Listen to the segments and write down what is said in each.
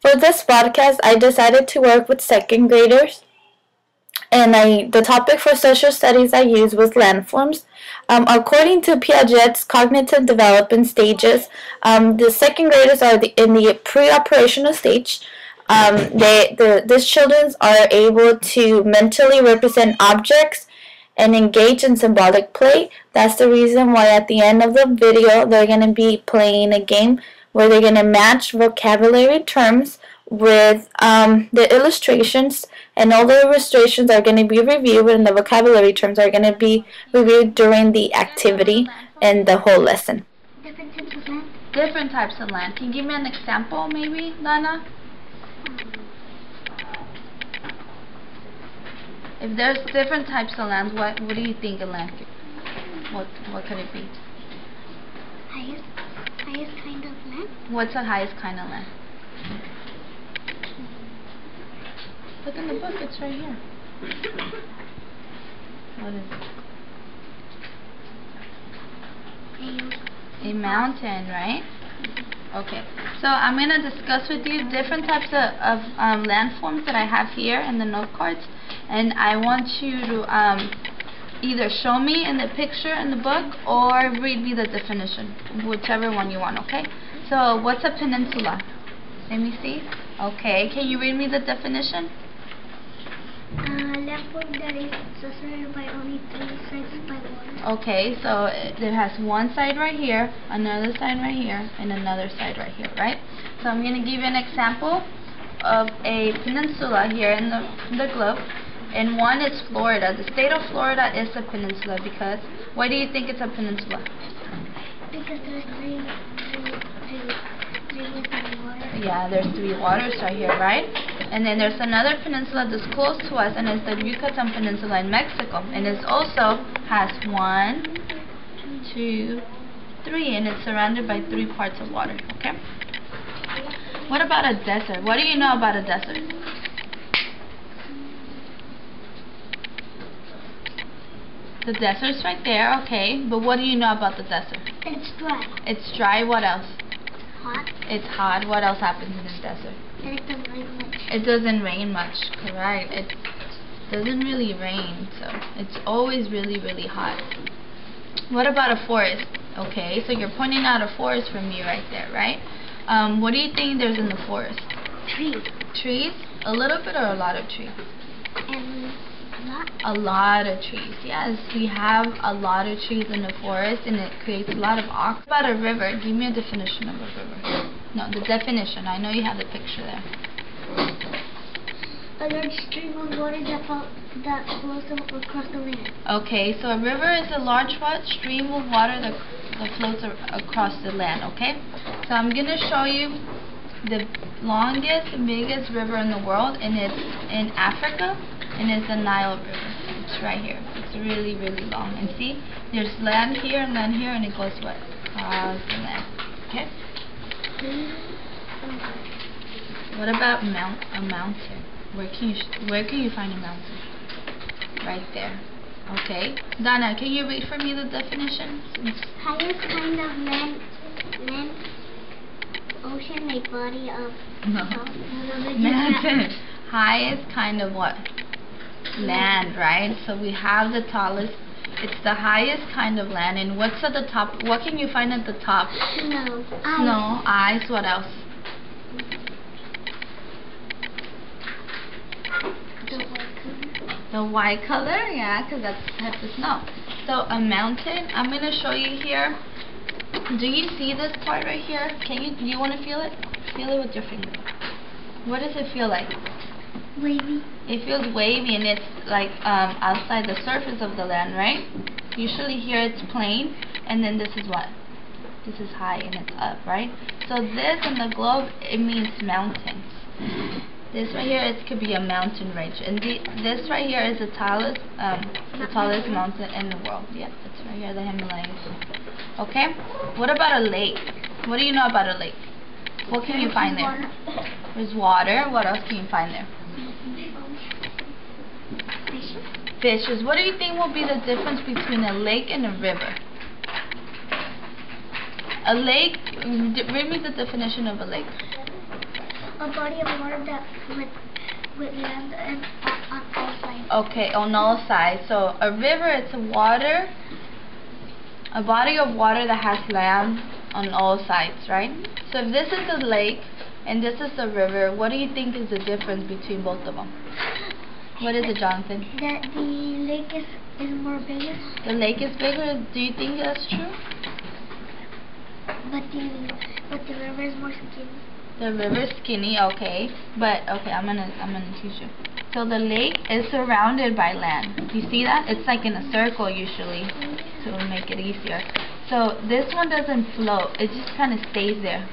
For this podcast, I decided to work with second graders, and the topic for social studies I used was landforms. According to Piaget's cognitive development stages, the second graders are in the pre-operational stage. These children are able to mentally represent objects and engage in symbolic play. That's the reason why at the end of the video they're going to be playing a game where they're going to match vocabulary terms with the illustrations, and all the illustrations are going to be reviewed and the vocabulary terms are going to be reviewed during the activity and the whole lesson. Different types of land? Different types of land. Can you give me an example maybe, Dana? If there's different types of land, what do you think a land could, what could it be? Highest kind of land? What's the highest kind of land? Look in the book, it's right here. What is it? A mountain, right? Okay, so I'm going to discuss with you different types of landforms that I have here in the note cards, and I want you to either show me in the picture in the book or read me the definition, whichever one you want, okay? So what's a peninsula? Let me see. Okay, can you read me the definition? Landform that is surrounded by only three sides by water. Okay, so it has one side right here, another side right here, and another side right here, right? So I'm going to give you an example of a peninsula here in the globe. And one is Florida. The state of Florida is a peninsula because, why do you think it's a peninsula? Because there's three rivers and water. Yeah, there's three waters right here, right? And then there's another peninsula that's close to us, and it's the Yucatan Peninsula in Mexico. And it also has 1, 2, 3, and it's surrounded by 3 parts of water, okay? What about a desert? What do you know about a desert? The desert's right there, okay, but what do you know about the desert? It's dry. It's dry, what else? Hot. It's hot, what else happens in the desert? And it doesn't rain much. It doesn't rain much, correct. It doesn't really rain, so it's always really, really hot. What about a forest? Okay, so you're pointing out a forest for me right there, right? What do you think there's in the forest? Trees. Trees? A little bit or a lot of trees? And a lot of trees. Yes, we have a lot of trees in the forest, and it creates a lot of oxygen. What about a river? Give me a definition of a river. No, the definition. I know you have the picture there. A large stream of water that flows across the land. Okay, so a river is a large stream of water that floats across the land, okay? So I'm going to show you the longest, biggest river in the world, and it's in Africa, and it's the Nile River. It's right here. It's really, really long. And see, there's land here, and it goes what? Across the land. Okay? What about a mountain? Where can you find a mountain? Right there. Okay. Dana, can you read for me the definition? Highest kind of land, ocean, a body of... No. Mountain. Highest kind of what? Land, right? So we have the tallest. It's the highest kind of land. And what's at the top? What can you find at the top? Snow. Snow, ice. What else? The white color, yeah, because that's the snow. So a mountain, I'm going to show you here. Do you see this part right here? Do you want to feel it? Feel it with your finger. What does it feel like? Wavy. It feels wavy, and it's like outside the surface of the land, right? Usually here it's plain, and then this is what? This is high and it's up, right? So this in the globe, it means mountains. This right here, it could be a mountain range, and this right here is the tallest mountain in the world. Yeah, it's right here, the Himalayas. Okay. What about a lake? What do you know about a lake? What can you find there? There's water. What else can you find there? Fishes. What do you think will be the difference between a lake and a river? A lake, read me the definition of a lake. body of water that with land and on all sides. Okay, on all sides. So a river, it's a body of water that has land on all sides, right? So if this is a lake and this is a river, what do you think is the difference between both of them? What is it, Jonathan? That the lake is more bigger. The lake is bigger. Do you think that's true? But the river is more skinny. The river is skinny, okay. But okay, I'm gonna teach you. So the lake is surrounded by land. You see that? It's like in a circle usually to make it easier. So this one doesn't float. It just kind of stays there.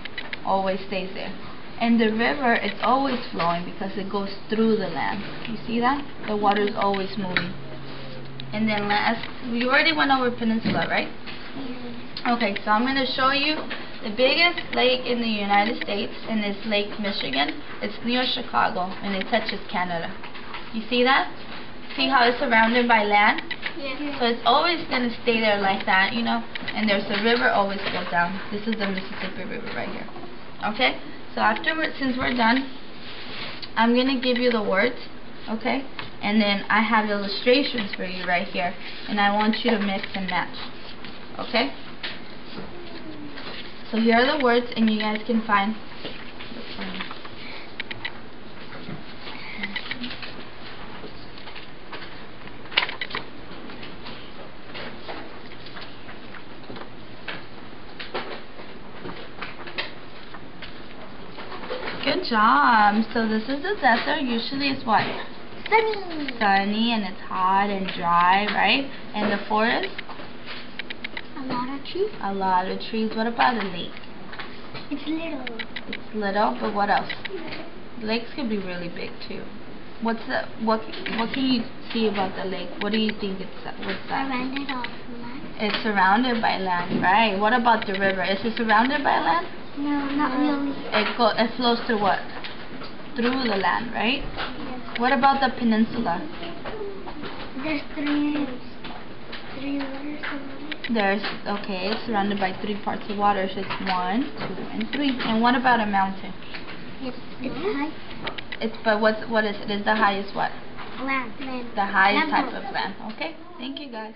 Always stays there. And the river, it's always flowing because it goes through the land. You see that? The water is always moving. And then last, we already went over peninsula, right? Okay, so I'm going to show you the biggest lake in the United States, and it's Lake Michigan. It's near Chicago, and it touches Canada. You see that? See how it's surrounded by land? Yeah. So it's always going to stay there like that, you know? And there's a river always goes down. This is the Mississippi River right here. Okay? So afterwards, since we're done, I'm going to give you the words, okay? And then I have illustrations for you right here. And I want you to mix and match. Okay? So here are the words, and you guys can find the point. Good job. So this is the desert. Usually it's what? Sunny. Sunny, and it's hot and dry, right? And the forest? A lot of trees. A lot of trees. What about a lake? It's little. It's little, but what else? Lakes can be really big too. What can you see about the lake? What do you think it's what's that? Surrounded off land. It's surrounded by land, right? What about the river? Is it surrounded by land? No, not really. It flows through what? Through the land, right? Yes. What about the peninsula? There's three waters around it. There's it's surrounded by 3 parts of water. So it's 1, 2, and 3. And what about a mountain? It's high. But what is it? Is the highest what? Land. The highest Land type of land. Okay. Thank you guys.